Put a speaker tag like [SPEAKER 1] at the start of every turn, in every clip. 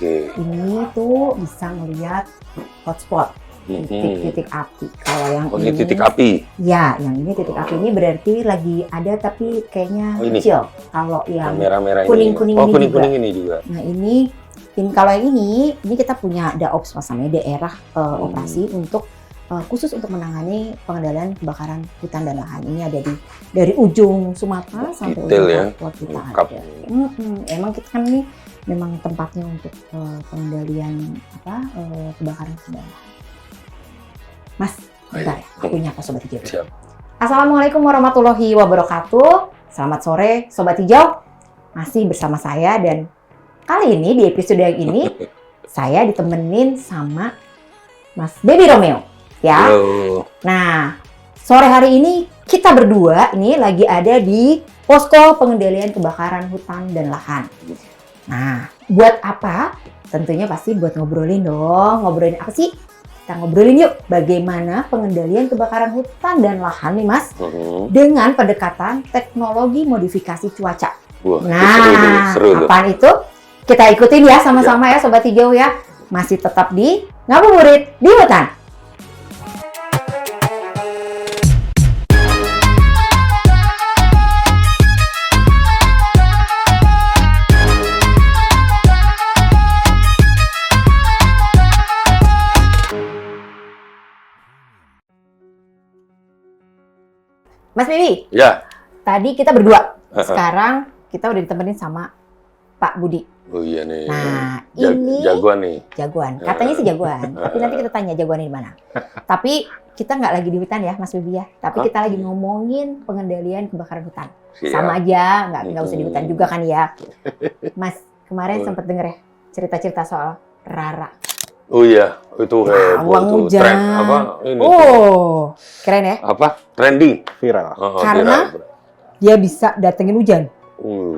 [SPEAKER 1] Oke.
[SPEAKER 2] Ini tuh bisa melihat hotspot, titik-titik api. Kalau yang
[SPEAKER 1] Oh, ini titik api.
[SPEAKER 2] ya, yang ini titik api ini berarti lagi ada tapi kayaknya
[SPEAKER 1] Oh, ini.
[SPEAKER 2] kecil. Kalau yang
[SPEAKER 1] Merah-merah
[SPEAKER 2] kuning-kuning
[SPEAKER 1] ini. Oh,
[SPEAKER 2] ini
[SPEAKER 1] kuning-kuning
[SPEAKER 2] juga.
[SPEAKER 1] ini juga.
[SPEAKER 2] Nah kalau yang ini kita punya DAOPS namanya daerah operasi untuk khusus untuk menangani pengendalian kebakaran hutan dan lahan. Ini ada dari ujung Sumatera sampai
[SPEAKER 1] Detail
[SPEAKER 2] ujung
[SPEAKER 1] ya.
[SPEAKER 2] Papua kita
[SPEAKER 1] Lengkap.
[SPEAKER 2] ada. Emang kita kan ini memang tempatnya untuk pengendalian kebakaran hutan dan lahan. Mas, bentar ya, aku nyapa Sobat Hijau.
[SPEAKER 1] Siap.
[SPEAKER 2] Assalamualaikum warahmatullahi wabarakatuh. Selamat sore Sobat Hijau. Masih bersama saya dan kali ini di episode yang ini saya ditemenin sama Mas Baby Romeo ya.
[SPEAKER 1] Halo.
[SPEAKER 2] Nah, sore hari ini kita berdua ini lagi ada di posko pengendalian kebakaran hutan dan lahan. Nah, buat apa? Tentunya pasti buat ngobrolin dong. Ngobrolin apa sih? Kita ngobrolin yuk bagaimana pengendalian kebakaran hutan dan lahan nih Mas dengan pendekatan teknologi modifikasi cuaca.
[SPEAKER 1] Wah,
[SPEAKER 2] Nah,
[SPEAKER 1] seru tuh.
[SPEAKER 2] apaan itu? Kita ikutin ya sama-sama ya Sobat Hijau ya. Masih tetap di Ngabuburit di Hutan. Mas Bibi,
[SPEAKER 1] Ya.
[SPEAKER 2] tadi kita berdua. Sekarang kita udah ditemenin sama Pak Budi.
[SPEAKER 1] Oh iya nih.
[SPEAKER 2] Nah, ini
[SPEAKER 1] jagoan nih.
[SPEAKER 2] jagoan. Katanya sih jagoan. Tapi nanti kita tanya jagoannya di mana. Tapi kita nggak lagi di hutan ya, Mas Bibi ya. Tapi kita lagi ngomongin pengendalian kebakaran hutan.
[SPEAKER 1] Siap.
[SPEAKER 2] Sama aja, nggak usah di hutan juga kan ya. Mas, kemarin
[SPEAKER 1] Oh.
[SPEAKER 2] sempat denger ya cerita-cerita soal Rara.
[SPEAKER 1] Oh iya, itu
[SPEAKER 2] Uang
[SPEAKER 1] itu
[SPEAKER 2] hujan.
[SPEAKER 1] tren apa ini?
[SPEAKER 2] Oh, keren ya.
[SPEAKER 1] Apa? Trending.
[SPEAKER 3] Viral.
[SPEAKER 1] Oh,
[SPEAKER 2] Karena
[SPEAKER 1] viral.
[SPEAKER 2] dia bisa datengin hujan.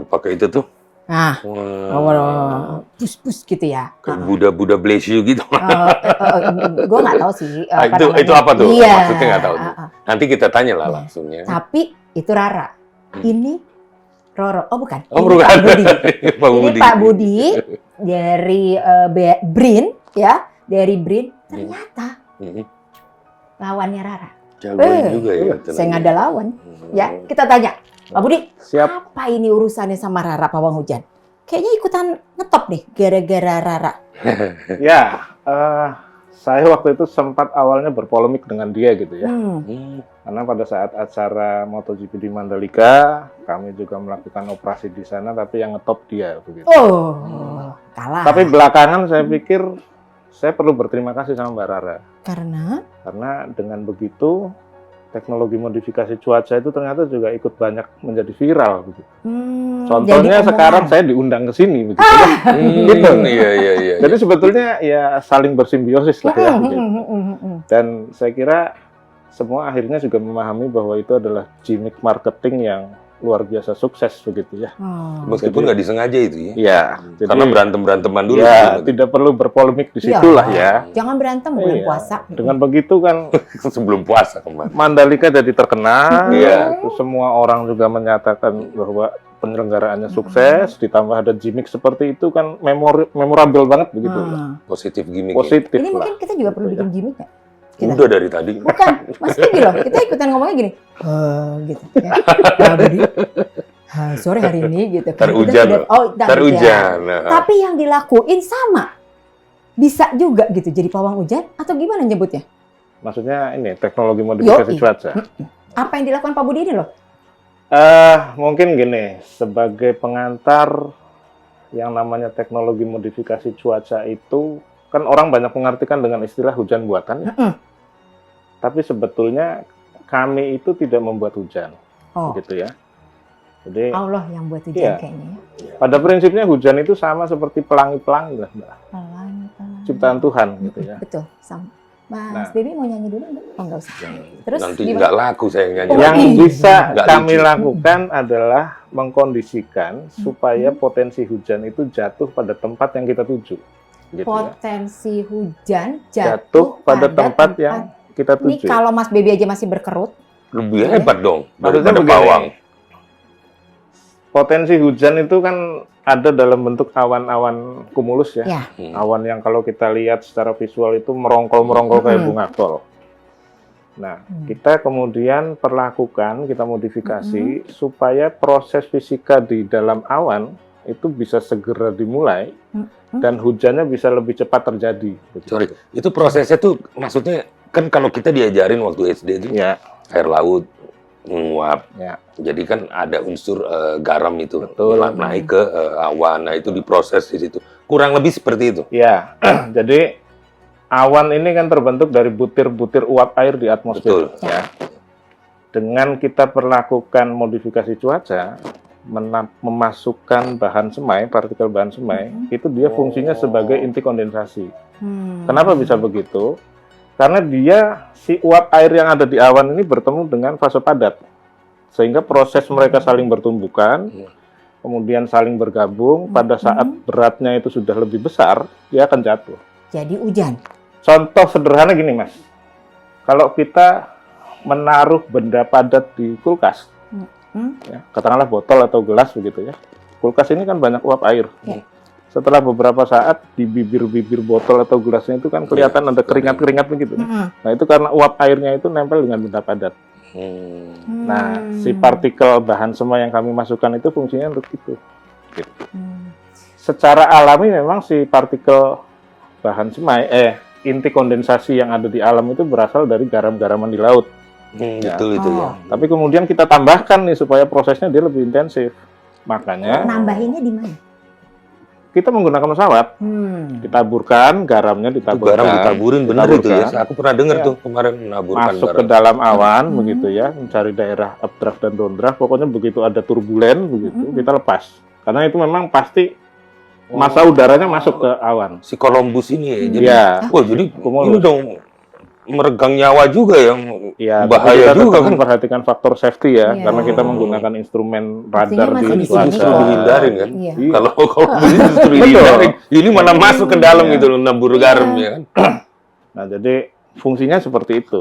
[SPEAKER 1] Pakai itu tuh.
[SPEAKER 2] Nah,
[SPEAKER 1] Wah.
[SPEAKER 2] pus-pus gitu ya.
[SPEAKER 1] Kayak Buddha bless you gitu.
[SPEAKER 2] Gue nggak tahu sih.
[SPEAKER 1] Itu apa tuh?
[SPEAKER 2] Iya.
[SPEAKER 1] Maksudnya nggak tahu tuh. Nanti kita tanya lah langsungnya.
[SPEAKER 2] Tapi itu Rara. Ini Roro. Oh bukan.
[SPEAKER 1] Oh,
[SPEAKER 2] Ini
[SPEAKER 1] bukan.
[SPEAKER 2] Pak Budi.
[SPEAKER 1] Pak
[SPEAKER 2] Ini
[SPEAKER 1] Budi.
[SPEAKER 2] Pak Budi dari BRIN ya. Dari BRIN ternyata lawannya Rara.
[SPEAKER 1] Jagoan juga ya.
[SPEAKER 2] Saya nggak ada lawan. Ya, kita tanya. Pak Budi,
[SPEAKER 3] Siap.
[SPEAKER 2] apa ini urusannya sama Rara pawang hujan? Kayaknya ikutan ngetop nih gara-gara Rara.
[SPEAKER 3] Ya, saya waktu itu sempat awalnya berpolemik dengan dia gitu ya. Karena pada saat acara MotoGP di Mandalika, kami juga melakukan operasi di sana, tapi yang ngetop dia begitu.
[SPEAKER 2] Oh, kalah.
[SPEAKER 3] Tapi belakangan saya pikir saya perlu berterima kasih sama Mbak Rara. Karena dengan begitu teknologi modifikasi cuaca itu ternyata juga ikut banyak menjadi viral begitu. Contohnya sekarang saya diundang ke sini begitu. Gitu.
[SPEAKER 1] Iya.
[SPEAKER 3] Jadi sebetulnya ya saling bersimbiosis lah ya. Gitu. Dan saya kira semua akhirnya juga memahami bahwa itu adalah gimmick marketing yang luar biasa sukses begitu ya.
[SPEAKER 1] Meskipun nggak disengaja itu ya.
[SPEAKER 3] Iya.
[SPEAKER 1] Karena berantem-beranteman dulu.
[SPEAKER 3] Ya, tidak perlu berpolemik di situ lah ya.
[SPEAKER 2] Jangan berantem bulan puasa.
[SPEAKER 3] Dengan begitu kan
[SPEAKER 1] Sebelum puasa kemarin.
[SPEAKER 3] Mandalika jadi terkenal.
[SPEAKER 1] Iya.
[SPEAKER 3] Terus semua orang juga menyatakan bahwa penyelenggaraannya sukses, ditambah ada gimmick seperti itu kan memorable banget begitu.
[SPEAKER 1] Positif gimmick.
[SPEAKER 3] Positif
[SPEAKER 2] Ini
[SPEAKER 3] lah.
[SPEAKER 2] mungkin kita juga perlu bikin gimmick nggak?
[SPEAKER 1] Udah dari tadi.
[SPEAKER 2] Bukan, Mas Bibi loh. Kita ikutan ngomongnya gini. Gitu. Ya. Pak Budi, sore hari ini gitu.
[SPEAKER 1] Ntar
[SPEAKER 2] Kita
[SPEAKER 1] hujan
[SPEAKER 2] sudah-
[SPEAKER 1] loh.
[SPEAKER 2] Oh,
[SPEAKER 1] Ntar hujan.
[SPEAKER 2] Tapi yang dilakuin sama. Bisa juga gitu jadi pawang hujan atau gimana nyebutnya?
[SPEAKER 3] Maksudnya ini teknologi modifikasi
[SPEAKER 2] Yoi.
[SPEAKER 3] cuaca.
[SPEAKER 2] Apa yang dilakukan Pak Budi ini loh?
[SPEAKER 3] Mungkin gini, sebagai pengantar yang namanya teknologi modifikasi cuaca itu kan orang banyak mengartikan dengan istilah hujan buatan. Tapi sebetulnya kami itu tidak membuat hujan, gitu ya. Jadi
[SPEAKER 2] Allah yang buat hujan
[SPEAKER 3] iya.
[SPEAKER 2] kayaknya.
[SPEAKER 3] Pada prinsipnya hujan itu sama seperti pelangi-pelangi lah, Mbak.
[SPEAKER 2] Pelangi.
[SPEAKER 3] Ciptaan Tuhan, gitu ya.
[SPEAKER 2] Betul. Sama. Mas
[SPEAKER 3] Nah.
[SPEAKER 2] Bibi mau nyanyi dulu nggak? Oh nggak usah. Terus
[SPEAKER 1] Nanti
[SPEAKER 2] gimana?
[SPEAKER 1] nggak laku saya nyanyi.
[SPEAKER 2] Oh,
[SPEAKER 3] Yang
[SPEAKER 2] iya.
[SPEAKER 3] bisa
[SPEAKER 1] Nggak
[SPEAKER 3] kami
[SPEAKER 1] lucu.
[SPEAKER 3] lakukan adalah mengkondisikan supaya potensi hujan itu jatuh pada tempat yang kita tuju. Gitu ya.
[SPEAKER 2] Potensi hujan
[SPEAKER 3] Jatuh pada tempat yang kita
[SPEAKER 2] Ini
[SPEAKER 3] tuju.
[SPEAKER 2] kalau Mas Baby aja masih berkerut.
[SPEAKER 1] Lebih hebat dong
[SPEAKER 3] Maksudnya
[SPEAKER 1] daripada
[SPEAKER 3] begini,
[SPEAKER 1] pawang.
[SPEAKER 3] potensi hujan itu kan ada dalam bentuk awan-awan kumulus ya.
[SPEAKER 2] Ya.
[SPEAKER 3] Awan yang kalau kita lihat secara visual itu merongkol-merongkol kayak bunga kol. Nah, kita kemudian kita modifikasi supaya proses fisika di dalam awan itu bisa segera dimulai dan hujannya bisa lebih cepat terjadi.
[SPEAKER 1] Sorry, itu prosesnya tuh maksudnya kan kalau kita diajarin waktu SD itu
[SPEAKER 3] Ya,
[SPEAKER 1] air laut menguap.
[SPEAKER 3] ya.
[SPEAKER 1] Jadi kan ada unsur garam itu
[SPEAKER 3] Betul.
[SPEAKER 1] naik ke awan. Nah, itu diproses di situ. Kurang lebih seperti itu.
[SPEAKER 3] Ya, jadi awan ini kan terbentuk dari butir-butir uap air di atmosfer.
[SPEAKER 1] Betul.
[SPEAKER 3] Ya. Dengan kita perlakukan modifikasi cuaca, memasukkan bahan semai, partikel bahan semai, itu dia fungsinya sebagai inti kondensasi. Kenapa bisa begitu? Karena si uap air yang ada di awan ini bertemu dengan fase padat. Sehingga proses mereka saling bertumbukan, kemudian saling bergabung, pada saat beratnya itu sudah lebih besar, dia akan jatuh.
[SPEAKER 2] Jadi hujan.
[SPEAKER 3] Contoh sederhana gini, Mas. Kalau kita menaruh benda padat di kulkas, ya, katakanlah botol atau gelas begitu ya. Kulkas ini kan banyak uap air.
[SPEAKER 2] Ya.
[SPEAKER 3] Setelah beberapa saat di bibir-bibir botol atau gelasnya itu kan kelihatan ada keringat-keringat begitu. Nah, itu karena uap airnya itu nempel dengan benda padat. Nah, si partikel bahan semai yang kami masukkan itu fungsinya untuk itu. Gitu. Secara alami memang si partikel bahan semai, inti kondensasi yang ada di alam itu berasal dari garam-garaman di laut.
[SPEAKER 1] Betul itu ya.
[SPEAKER 3] Tapi kemudian kita tambahkan nih supaya prosesnya dia lebih intensif. Makanya
[SPEAKER 2] Nambahinnya di mana?
[SPEAKER 3] kita menggunakan pesawat. Ditaburkan, garamnya
[SPEAKER 1] Itu
[SPEAKER 3] ditaburkan.
[SPEAKER 1] garam ditaburin, bener itu ya.
[SPEAKER 3] Ditaburkan.
[SPEAKER 1] Aku pernah dengar
[SPEAKER 3] Ya.
[SPEAKER 1] tuh kemarin menaburkan
[SPEAKER 3] Masuk
[SPEAKER 1] garam.
[SPEAKER 3] ke dalam awan begitu ya, mencari daerah updraft dan downdraft. Pokoknya begitu ada turbulen begitu, kita lepas. Karena itu memang pasti masa udaranya masuk ke awan.
[SPEAKER 1] Si Columbus ini ya. Jadi,
[SPEAKER 3] Iya.
[SPEAKER 1] wah jadi
[SPEAKER 3] Cumulus.
[SPEAKER 1] ini dong meregang nyawa juga yang
[SPEAKER 3] Ya,
[SPEAKER 1] bahaya
[SPEAKER 3] tapi kita
[SPEAKER 1] juga
[SPEAKER 3] tetap
[SPEAKER 1] kan.
[SPEAKER 3] memperhatikan faktor safety ya,
[SPEAKER 2] Iya.
[SPEAKER 3] karena kita menggunakan instrumen radar
[SPEAKER 2] Artinya
[SPEAKER 3] di
[SPEAKER 2] masih
[SPEAKER 1] Itu
[SPEAKER 2] bisa
[SPEAKER 1] justru
[SPEAKER 2] juga.
[SPEAKER 1] dihindarin kan.
[SPEAKER 2] Iya.
[SPEAKER 3] Iya.
[SPEAKER 1] Kalau ini justru
[SPEAKER 3] Betul.
[SPEAKER 1] dihindarin, ini malah masuk ke dalam
[SPEAKER 3] Iya.
[SPEAKER 1] gitu loh, nabur garam ya kan.
[SPEAKER 3] Nah, jadi fungsinya seperti itu.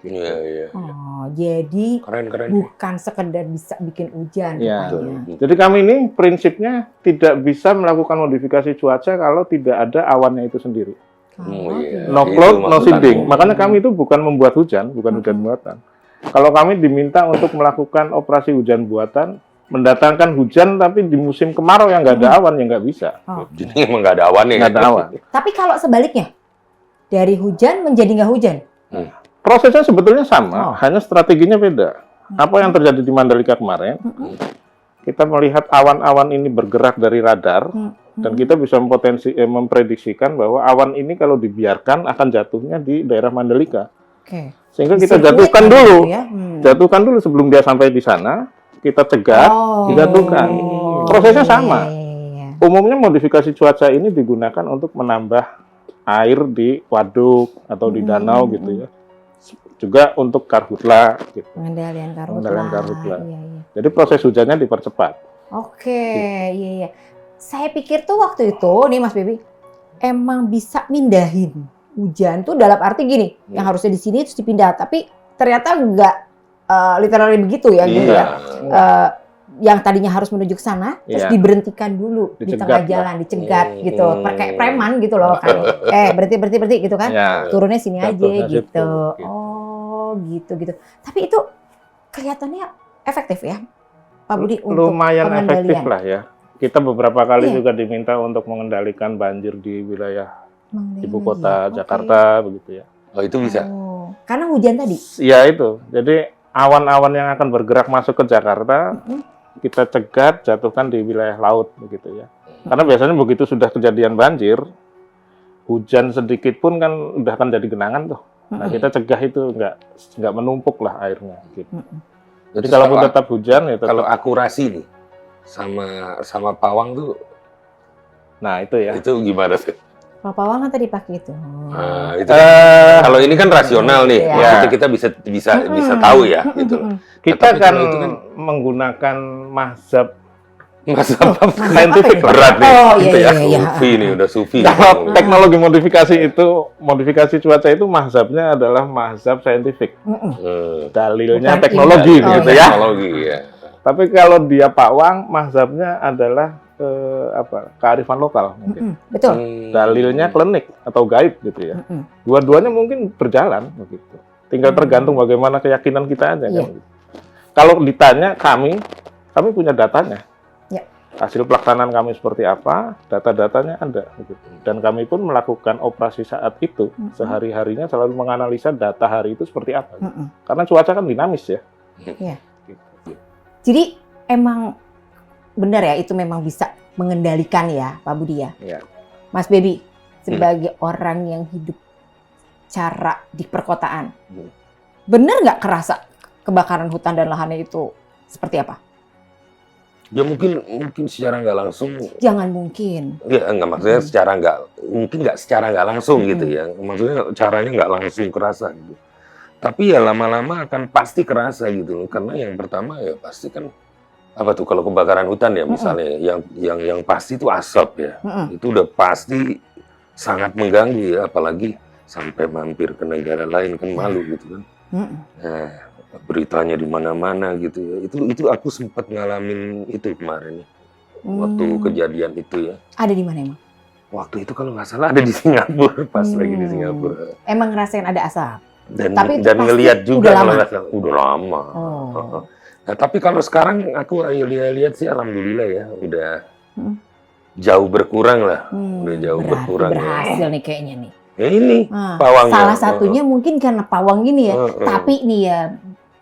[SPEAKER 1] Iya, iya.
[SPEAKER 2] Oh, jadi
[SPEAKER 1] Keren.
[SPEAKER 2] bukan sekedar bisa bikin hujan.
[SPEAKER 3] Iya.
[SPEAKER 2] rupanya.
[SPEAKER 3] Jadi kami ini prinsipnya tidak bisa melakukan modifikasi cuaca kalau tidak ada awannya itu sendiri.
[SPEAKER 2] Kalau
[SPEAKER 1] Iya.
[SPEAKER 3] No
[SPEAKER 1] Itu
[SPEAKER 3] cloud, no
[SPEAKER 1] maksud
[SPEAKER 3] seeding.
[SPEAKER 1] aku.
[SPEAKER 3] Makanya kami itu bukan membuat hujan, bukan hujan buatan. Kalau kami diminta untuk melakukan operasi hujan buatan, mendatangkan hujan tapi di musim kemarau yang nggak ada awan, ya nggak bisa.
[SPEAKER 2] Oh.
[SPEAKER 1] Jadi emang nggak ada awannya.
[SPEAKER 3] Nggak ada awan.
[SPEAKER 2] Tapi kalau sebaliknya, dari hujan menjadi nggak hujan.
[SPEAKER 3] Prosesnya sebetulnya sama,
[SPEAKER 2] Oh.
[SPEAKER 3] hanya strateginya beda. Apa yang terjadi di Mandalika kemarin, kita melihat awan-awan ini bergerak dari radar, dan kita bisa memprediksikan bahwa awan ini kalau dibiarkan akan jatuhnya di daerah Mandalika.
[SPEAKER 2] Oke.
[SPEAKER 3] Sehingga kita
[SPEAKER 2] Sirkuit
[SPEAKER 3] jatuhkan
[SPEAKER 2] gitu
[SPEAKER 3] dulu.
[SPEAKER 2] ya.
[SPEAKER 3] Jatuhkan dulu sebelum dia sampai di sana, kita cegat, dijatuhkan. Prosesnya sama.
[SPEAKER 2] Iya.
[SPEAKER 3] Umumnya modifikasi cuaca ini digunakan untuk menambah air di waduk atau di danau gitu ya. Juga untuk karhutla gitu.
[SPEAKER 2] Pengendalian karhutla.
[SPEAKER 3] Pengendalian karhutla.
[SPEAKER 2] Iya, iya.
[SPEAKER 3] Jadi proses hujannya dipercepat.
[SPEAKER 2] Oke, iya. Saya pikir tuh waktu itu, nih Mas Bibi, emang bisa mindahin hujan tuh dalam arti gini, yang harusnya di sini terus dipindah, tapi ternyata nggak literally begitu ya, gitu ya. Yang tadinya harus menuju ke sana, terus
[SPEAKER 3] Iya.
[SPEAKER 2] diberhentikan dulu di
[SPEAKER 3] Dicegat
[SPEAKER 2] tengah
[SPEAKER 3] lah.
[SPEAKER 2] jalan, dicegat gitu, kayak preman gitu loh kan. Berhenti gitu kan.
[SPEAKER 3] Ya.
[SPEAKER 2] Turunnya sini aja
[SPEAKER 3] Jatuhnya situ,
[SPEAKER 2] gitu.
[SPEAKER 3] gitu.
[SPEAKER 2] Oh, gitu. Tapi itu kelihatannya efektif ya, Pak Budi, untuk
[SPEAKER 3] Lumayan efektif
[SPEAKER 2] pengendalian.
[SPEAKER 3] lah ya. Kita beberapa kali
[SPEAKER 2] Iya.
[SPEAKER 3] juga diminta untuk mengendalikan banjir di wilayah ibu
[SPEAKER 2] Mengendalikan
[SPEAKER 3] kota
[SPEAKER 2] dia.
[SPEAKER 3] Jakarta begitu ya.
[SPEAKER 1] Oh, itu bisa.
[SPEAKER 2] Oh, karena hujan tadi.
[SPEAKER 3] Iya itu. Jadi awan-awan yang akan bergerak masuk ke Jakarta, kita cegat, jatuhkan di wilayah laut begitu ya. Karena biasanya begitu sudah kejadian banjir, hujan sedikit pun kan udah akan jadi genangan tuh. Nah, kita cegah itu nggak menumpuk lah airnya gitu. Jadi
[SPEAKER 1] Terus
[SPEAKER 3] kalaupun tetap hujan ya tetap.
[SPEAKER 1] kalau akurasi nih sama pawang tuh,
[SPEAKER 3] Nah, itu ya.
[SPEAKER 1] itu gimana sih?
[SPEAKER 2] Kalau pawang kan tadi pakai itu.
[SPEAKER 1] Nah, itu kalau ini kan rasional nih,
[SPEAKER 2] Iya.
[SPEAKER 1] maksudnya kita bisa tahu ya gitu.
[SPEAKER 3] Kita
[SPEAKER 1] Tapi
[SPEAKER 3] kan
[SPEAKER 1] kalau itu kan
[SPEAKER 3] menggunakan mazhab
[SPEAKER 1] masa
[SPEAKER 3] saintifik
[SPEAKER 2] apa
[SPEAKER 3] lah.
[SPEAKER 1] berat nih.
[SPEAKER 2] Oh, iya,
[SPEAKER 1] Gitu ya.
[SPEAKER 2] iya, iya.
[SPEAKER 1] Sufi nih, udah sufi.
[SPEAKER 3] Kalau teknologi modifikasi itu, modifikasi cuaca itu mazhabnya adalah mazhab saintifik.
[SPEAKER 1] Hmm.
[SPEAKER 3] Dalilnya
[SPEAKER 2] Bukan
[SPEAKER 3] teknologi
[SPEAKER 2] ilmu.
[SPEAKER 3] gitu
[SPEAKER 2] Oh,
[SPEAKER 3] ya.
[SPEAKER 1] Teknologi ya.
[SPEAKER 3] Tapi kalau dia pawang, mazhabnya adalah kearifan lokal mungkin.
[SPEAKER 2] Betul.
[SPEAKER 3] Dalilnya klinik atau gaib gitu ya. Dua-duanya mungkin berjalan begitu. Tinggal tergantung bagaimana keyakinan kita aja kan. Kalau ditanya kami punya datanya.
[SPEAKER 2] Ya.
[SPEAKER 3] Hasil pelaksanaan kami seperti apa, data-datanya ada begitu. Dan kami pun melakukan operasi saat itu sehari-harinya selalu menganalisa data hari itu seperti apa. Karena cuaca kan dinamis ya.
[SPEAKER 2] Iya. Jadi emang benar ya, itu memang bisa mengendalikan ya Pak Budi ya.
[SPEAKER 3] Iya.
[SPEAKER 2] Mas Baby, sebagai orang yang hidup cara di perkotaan, benar nggak kerasa kebakaran hutan dan lahannya itu seperti apa?
[SPEAKER 1] Ya mungkin secara nggak langsung.
[SPEAKER 2] Jangan mungkin.
[SPEAKER 1] Ya nggak, maksudnya secara nggak langsung gitu ya. Maksudnya caranya nggak langsung kerasa gitu. Tapi ya lama-lama akan pasti kerasa gitu loh. Karena yang pertama ya pasti kan apa tuh, kalau kebakaran hutan ya misalnya yang pasti itu asap ya. Itu udah pasti sangat mengganggu ya, apalagi sampai mampir ke negara lain kan malu gitu kan. Nah, beritanya di mana-mana gitu ya. Itu aku sempat ngalamin itu kemarin ya. Waktu kejadian itu ya.
[SPEAKER 2] Ada di mana emang?
[SPEAKER 1] Waktu itu kalau nggak salah ada di Singapura, pas lagi di Singapura.
[SPEAKER 2] Emang ngerasain ada asap?
[SPEAKER 1] Dan
[SPEAKER 2] Tapi
[SPEAKER 1] ngelihat juga
[SPEAKER 2] udah lama?
[SPEAKER 1] Udah lama. Nah, tapi kalau sekarang aku lihat sih alhamdulillah ya udah jauh berkurang lah. Udah jauh berkurang.
[SPEAKER 2] Berhasil nih kayaknya nih.
[SPEAKER 1] Ya ini pawangnya.
[SPEAKER 2] Salah satunya mungkin karena pawang ini ya. Tapi nih ya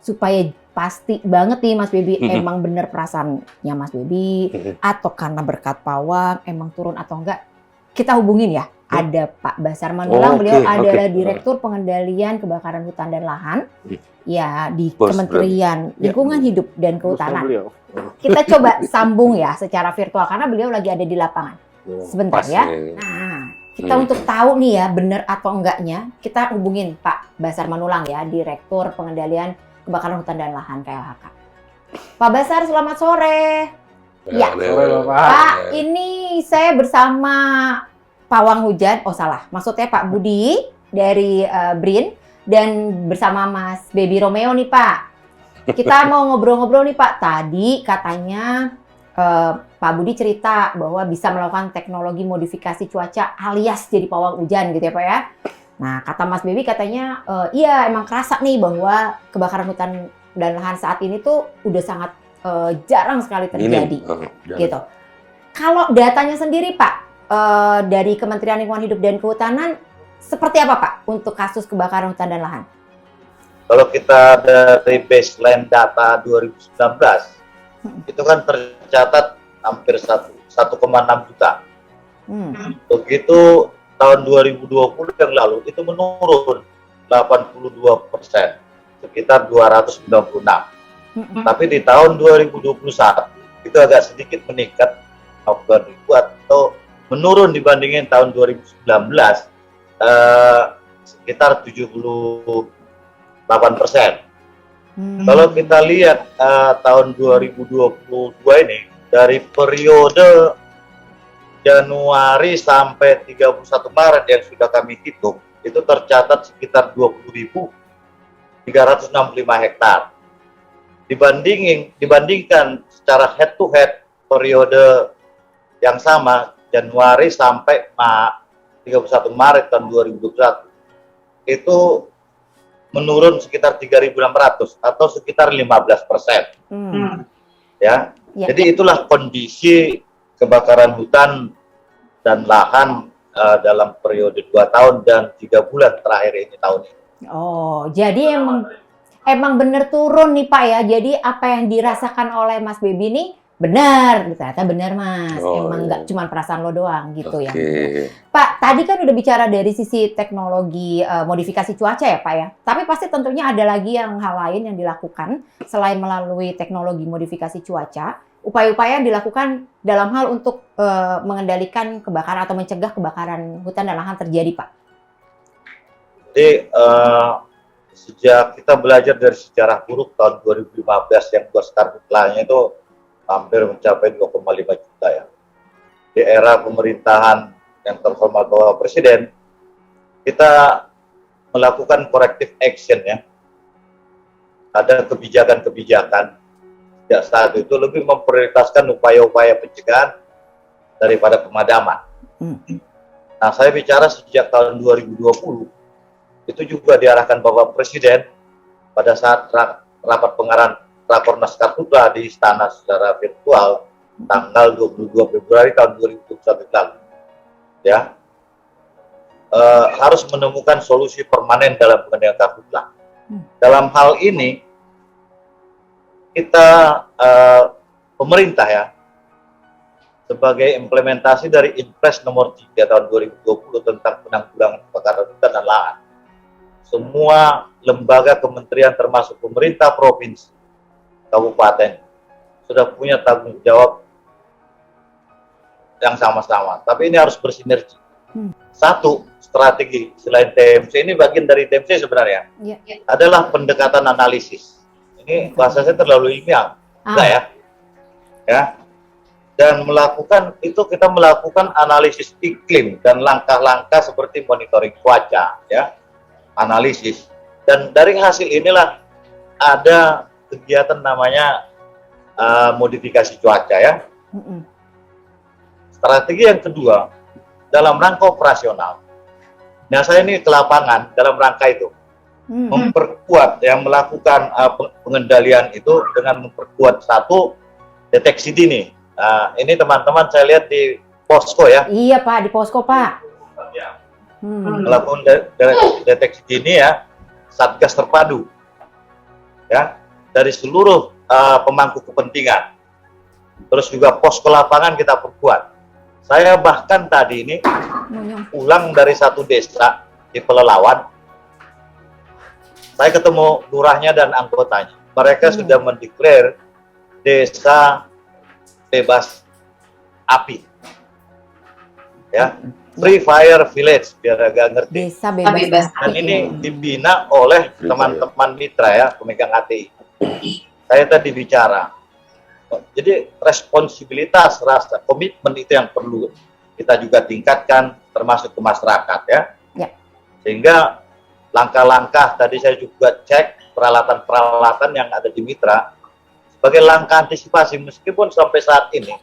[SPEAKER 2] supaya pasti banget nih Mas Baby emang bener perasaannya Mas Baby atau karena berkat pawang emang turun atau enggak, kita hubungin ya. Ada Pak Basar Manulang, beliau adalah Direktur Pengendalian Kebakaran Hutan dan Lahan ya di Kementerian Lingkungan Hidup dan Kehutanan. Kita coba sambung ya secara virtual karena beliau lagi ada di lapangan. Sebentar ya. Nah, kita untuk tahu nih ya benar atau enggaknya, kita hubungin Pak Basar Manulang ya, Direktur Pengendalian Kebakaran Hutan dan Lahan KLHK. Pak Basar, selamat sore. Ya, Pak, ini saya bersama Pawang Hujan, maksudnya Pak Budi dari BRIN dan bersama Mas Baby Romeo nih Pak. Kita mau ngobrol-ngobrol nih Pak. Tadi katanya Pak Budi cerita bahwa bisa melakukan teknologi modifikasi cuaca alias jadi pawang hujan gitu ya Pak ya. Nah kata Mas Baby katanya iya emang kerasa nih bahwa kebakaran hutan dan lahan saat ini tuh udah sangat jarang sekali terjadi gitu. Kalau datanya sendiri Pak, dari Kementerian Lingkungan Hidup dan Kehutanan seperti apa Pak untuk kasus kebakaran hutan dan lahan?
[SPEAKER 4] Kalau kita dari baseline data 2019 itu kan tercatat hampir 1,6 juta. Begitu tahun 2020 yang lalu itu menurun 82%, sekitar 296. Tapi di tahun 2021 itu agak sedikit meningkat 2000 atau menurun dibandingin tahun 2019 sekitar 78%. Kalau kita lihat tahun 2022 ini dari periode Januari sampai 31 Maret yang sudah kami hitung itu tercatat sekitar 20.365 hektar. Dibandingkan secara head to head periode yang sama Januari sampai 31 Maret tahun 2021 itu menurun sekitar 3.600 atau sekitar 15%. Ya. Jadi itulah kondisi kebakaran hutan dan lahan dalam periode 2 tahun dan 3 bulan terakhir ini tahun ini.
[SPEAKER 2] Oh, jadi emang bener turun nih Pak ya. Jadi apa yang dirasakan oleh Mas Baby nih benar, ternyata benar Mas. Emang nggak cuma perasaan lo doang gitu ya. Pak, tadi kan udah bicara dari sisi teknologi modifikasi cuaca ya Pak ya. Tapi pasti tentunya ada lagi hal lain yang dilakukan selain melalui teknologi modifikasi cuaca. Upaya-upaya yang dilakukan dalam hal untuk mengendalikan kebakaran atau mencegah kebakaran hutan dan lahan terjadi Pak.
[SPEAKER 4] Jadi sejak kita belajar dari sejarah buruk tahun 2015 yang karhutlah itu hampir mencapai 2,5 juta ya. Di era pemerintahan yang terhormat Bapak Presiden, kita melakukan corrective action ya. Ada kebijakan-kebijakan sejak saat itu lebih memprioritaskan upaya-upaya pencegahan daripada pemadaman. Nah, saya bicara sejak tahun 2020, itu juga diarahkan Bapak Presiden pada saat rapat pengarahan Rakornas Karhutla di Istana secara virtual tanggal 22 Februari tahun 2021 lalu. Ya, harus menemukan solusi permanen dalam pengendalian Karhutla. Dalam hal ini, kita pemerintah ya, sebagai implementasi dari Impres nomor 3 tahun 2020 tentang penanggulangan kebakaran hutan dan lahan, semua lembaga kementerian termasuk pemerintah provinsi, kabupaten, sudah punya tanggung jawab yang sama-sama. Tapi ini harus bersinergi. Satu, strategi selain TMC, ini bagian dari TMC sebenarnya, adalah pendekatan analisis. Ini bahasa saya terlalu ilmiah, enggak ya? Ya. Dan melakukan itu, kita melakukan analisis iklim dan langkah-langkah seperti monitoring cuaca, ya, analisis. Dan dari hasil inilah ada kegiatan namanya modifikasi cuaca, ya. Strategi yang kedua, dalam rangka operasional. Nah, saya ini ke lapangan dalam rangka itu. Memperkuat yang melakukan pengendalian itu dengan memperkuat satu, deteksi dini. Nah, ini teman-teman saya lihat di posko ya.
[SPEAKER 2] Iya Pak, di posko Pak.
[SPEAKER 4] Melakukan deteksi dini ya, satgas terpadu ya, dari seluruh pemangku kepentingan. Terus juga posko lapangan kita perkuat. Saya bahkan tadi ini pulang dari satu desa di Pelelawan. Saya ketemu lurahnya dan anggotanya. Mereka sudah mendeklar desa bebas api, ya, Free Fire Village, biar agak ngerti.
[SPEAKER 2] Desa bebas
[SPEAKER 4] Dan ini dibina oleh teman-teman mitra ya, pemegang ATI. Saya tadi bicara. Jadi responsibilitas, rasa komitmen itu yang perlu kita juga tingkatkan, termasuk ke masyarakat ya. Sehingga langkah-langkah tadi saya juga cek peralatan-peralatan yang ada di mitra sebagai langkah antisipasi, meskipun sampai saat ini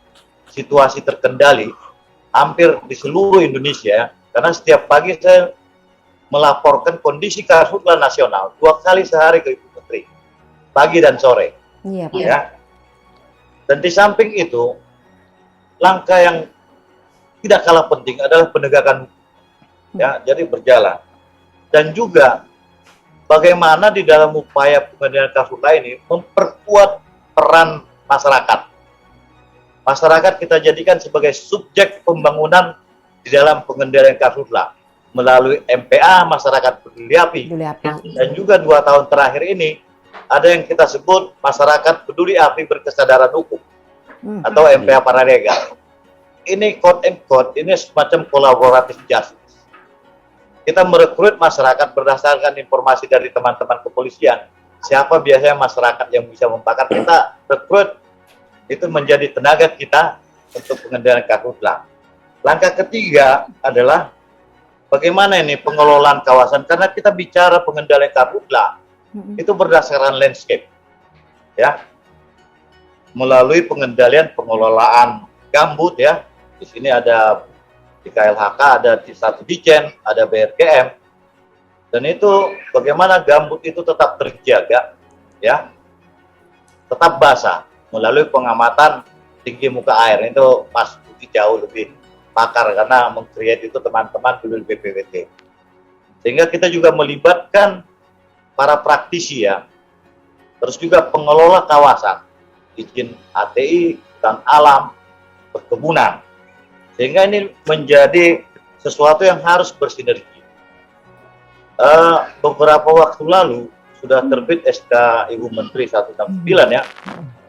[SPEAKER 4] situasi terkendali hampir di seluruh Indonesia, karena setiap pagi saya melaporkan kondisi Karhutla nasional 2 kali sehari ke Ibu Menteri, pagi dan sore.
[SPEAKER 2] Iya, Pak.
[SPEAKER 4] Ya. Dan di samping itu, langkah yang tidak kalah penting adalah penegakan hukum. Ya, jadi berjalan. Dan juga bagaimana di dalam upaya pengendalian Karhutla ini memperkuat peran masyarakat. Masyarakat kita jadikan sebagai subjek pembangunan di dalam pengendalian Karhutla melalui MPA, masyarakat peduli api. Dan juga 2 tahun terakhir ini ada yang kita sebut masyarakat peduli api berkesadaran hukum atau MPA Pararega. Ini quote and quote, ini semacam kolaboratif justice. Kita merekrut masyarakat berdasarkan informasi dari teman-teman kepolisian. Siapa biasanya masyarakat yang bisa membakar, kita rekrut, itu menjadi tenaga kita untuk pengendalian Karhutla. Langkah ketiga adalah bagaimana ini pengelolaan kawasan, karena kita bicara pengendalian Karhutla itu berdasarkan landscape, ya, melalui pengelolaan gambut ya. Di sini ada di KLHK, ada di satu Dijen, ada BRGM, dan itu bagaimana gambut itu tetap terjaga, ya, tetap basah melalui pengamatan tinggi muka air. Itu Mas Budi jauh lebih pakar karena meng-create itu teman-teman dulu di BPWT. Sehingga kita juga melibatkan para praktisi ya, terus juga pengelola kawasan, izin ATI, hutan alam, perkebunan. Sehingga ini menjadi sesuatu yang harus bersinergi. Beberapa waktu lalu sudah terbit SK Ibu Menteri 169 ya,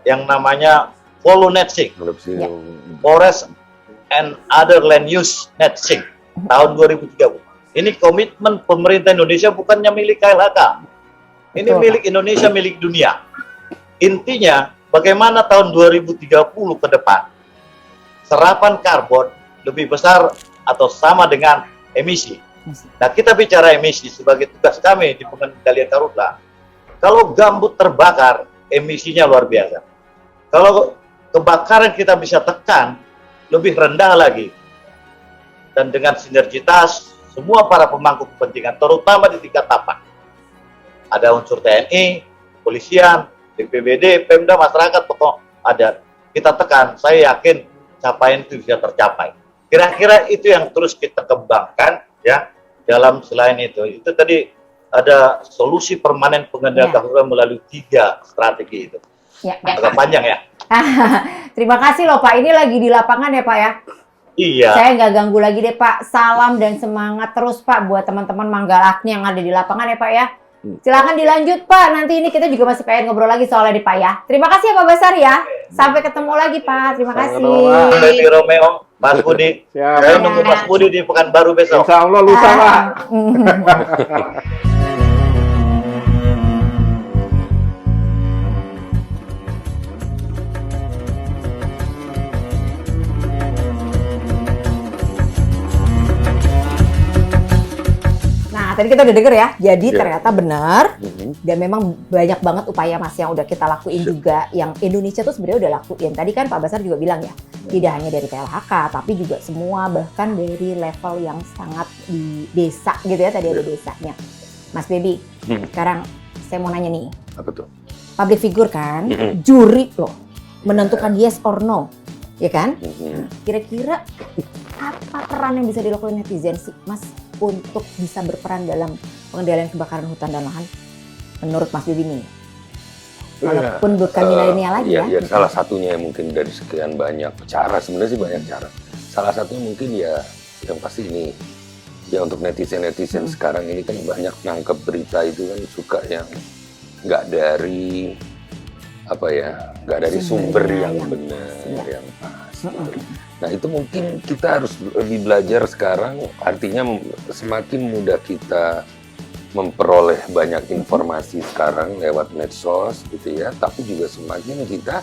[SPEAKER 4] yang namanya Follow Net-Sync, Forest and Other Land Use Net-Sync tahun 2030. Ini komitmen pemerintah Indonesia, bukannya milik KLHK. Ini milik Indonesia, milik dunia. Intinya, bagaimana tahun 2030 ke depan serapan karbon lebih besar atau sama dengan emisi. Nah, kita bicara emisi sebagai tugas kami di pengendalian Karhutla. Kalau gambut terbakar, emisinya luar biasa. Kalau kebakaran kita bisa tekan lebih rendah lagi, dan dengan sinergitas semua para pemangku kepentingan, terutama di tingkat tapak. Ada unsur TNI, polisian, BPBD, Pemda, masyarakat, pokok ada. Kita tekan, saya yakin capaian itu bisa tercapai. Kira-kira itu yang terus kita kembangkan ya dalam selain itu. Itu tadi ada solusi permanen pengendalian karhutlah melalui 3 strategi itu.
[SPEAKER 2] Ya,
[SPEAKER 4] Agak panjang ya.
[SPEAKER 2] Terima kasih loh Pak. Ini lagi di lapangan ya Pak ya.
[SPEAKER 4] Iya.
[SPEAKER 2] Saya nggak ganggu lagi deh Pak. Salam dan semangat terus Pak buat teman-teman Manggalakni yang ada di lapangan ya Pak ya. Silakan dilanjut Pak. Nanti ini kita juga masih pengen ngobrol lagi soalnya di Pak ya. Terima kasih ya Pak Basar ya. Sampai ketemu lagi Pak. Terima kasih.
[SPEAKER 4] Baby Romeo, Mas Budi.
[SPEAKER 3] Siap.
[SPEAKER 4] Saya nunggu Mas Budi di Pekanbaru besok.
[SPEAKER 3] Insya Allah lusa Pak.
[SPEAKER 2] Nah, tadi kita udah denger ya. Jadi
[SPEAKER 1] Ya.
[SPEAKER 2] ternyata benar. Dan memang banyak banget upaya Mas yang udah kita lakuin juga. Yang Indonesia tuh sebenarnya udah lakuin. Tadi kan Pak Basar juga bilang ya. Tidak hanya dari PLHK, tapi juga semua bahkan dari level yang sangat di desa gitu ya. Tadi ada desanya. Mas Baby, sekarang saya mau nanya nih.
[SPEAKER 1] Apa tuh?
[SPEAKER 2] Public figure kan, juri loh. Menentukan yes or no. Ya kan? Kira-kira apa peran yang bisa dilakukan netizen sih, Mas, untuk bisa berperan dalam pengendalian kebakaran hutan dan lahan? Menurut Mas Bibi nih, walaupun bukan milenial lagi ya.
[SPEAKER 1] Ya, salah satunya yang mungkin dari sekian banyak cara, sebenarnya sih banyak cara. Salah satunya mungkin ya, yang pasti ini, ya untuk netizen sekarang ini kan banyak nangkep berita itu kan suka yang nggak dari apa ya, nggak dari sumber yang benar, yang pas. Nah itu mungkin kita harus lebih belajar sekarang, artinya semakin mudah kita memperoleh banyak informasi sekarang lewat medsos gitu ya, tapi juga semakin kita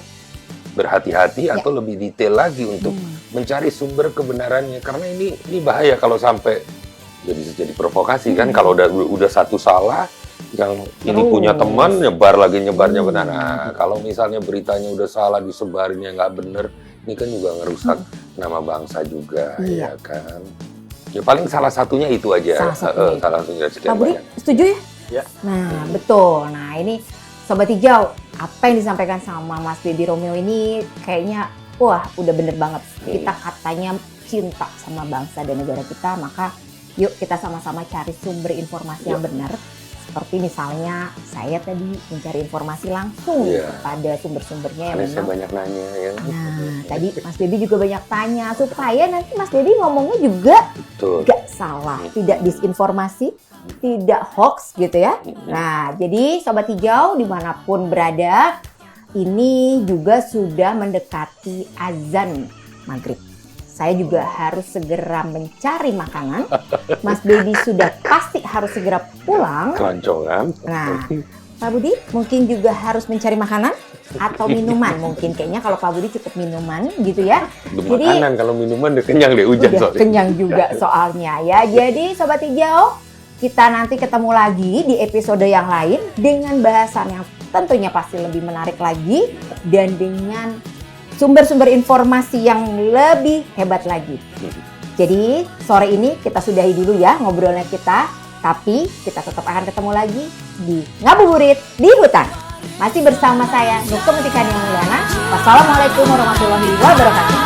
[SPEAKER 1] berhati-hati atau lebih detail lagi untuk mencari sumber kebenarannya, karena ini bahaya kalau sampai jadi provokasi kan, kalau udah satu salah yang ini punya teman nyebar benar. Nah, kalau misalnya beritanya udah salah disebarinnya nggak bener, ini kan juga ngerusak nama bangsa juga, ya kan. Ya paling salah satunya itu aja. Salah satunya sekian
[SPEAKER 2] Pak Budi,
[SPEAKER 1] banyak.
[SPEAKER 2] setuju ya?
[SPEAKER 4] Ya.
[SPEAKER 2] Nah, betul. Nah, ini Sobat Hijau, apa yang disampaikan sama Mas Baby Romeo ini kayaknya, wah, udah bener banget. Kita katanya cinta sama bangsa dan negara kita, maka yuk kita sama-sama cari sumber informasi yang benar. Seperti misalnya saya tadi mencari informasi langsung pada sumber-sumbernya yang
[SPEAKER 1] Saya
[SPEAKER 2] memang.
[SPEAKER 1] banyak nanya ya.
[SPEAKER 2] Nah, tadi Mas Baby juga banyak tanya supaya nanti Mas Baby ngomongnya juga gak salah, tidak disinformasi, tidak hoax gitu ya. Nah, jadi Sobat Hijau dimanapun berada, ini juga sudah mendekati azan maghrib. Saya juga harus segera mencari makanan. Mas Baby sudah pasti harus segera pulang.
[SPEAKER 1] Keroncongan.
[SPEAKER 2] Nah, Pak Budi mungkin juga harus mencari makanan atau minuman. Mungkin kayaknya kalau Pak Budi cukup minuman gitu ya.
[SPEAKER 1] Jadi makanan, kalau minuman udah kenyang deh, hujan
[SPEAKER 2] udah
[SPEAKER 1] soalnya.
[SPEAKER 2] kenyang juga soalnya ya. Jadi Sobat Hijau, kita nanti ketemu lagi di episode yang lain dengan bahasan yang tentunya pasti lebih menarik lagi dan dengan sumber-sumber informasi yang lebih hebat lagi. Jadi sore ini kita sudahi dulu ya ngobrolnya kita, tapi kita tetap akan ketemu lagi di Ngabuburit di Hutan. Masih bersama saya Nukum Tikani Mulyana. Wassalamualaikum warahmatullahi wabarakatuh.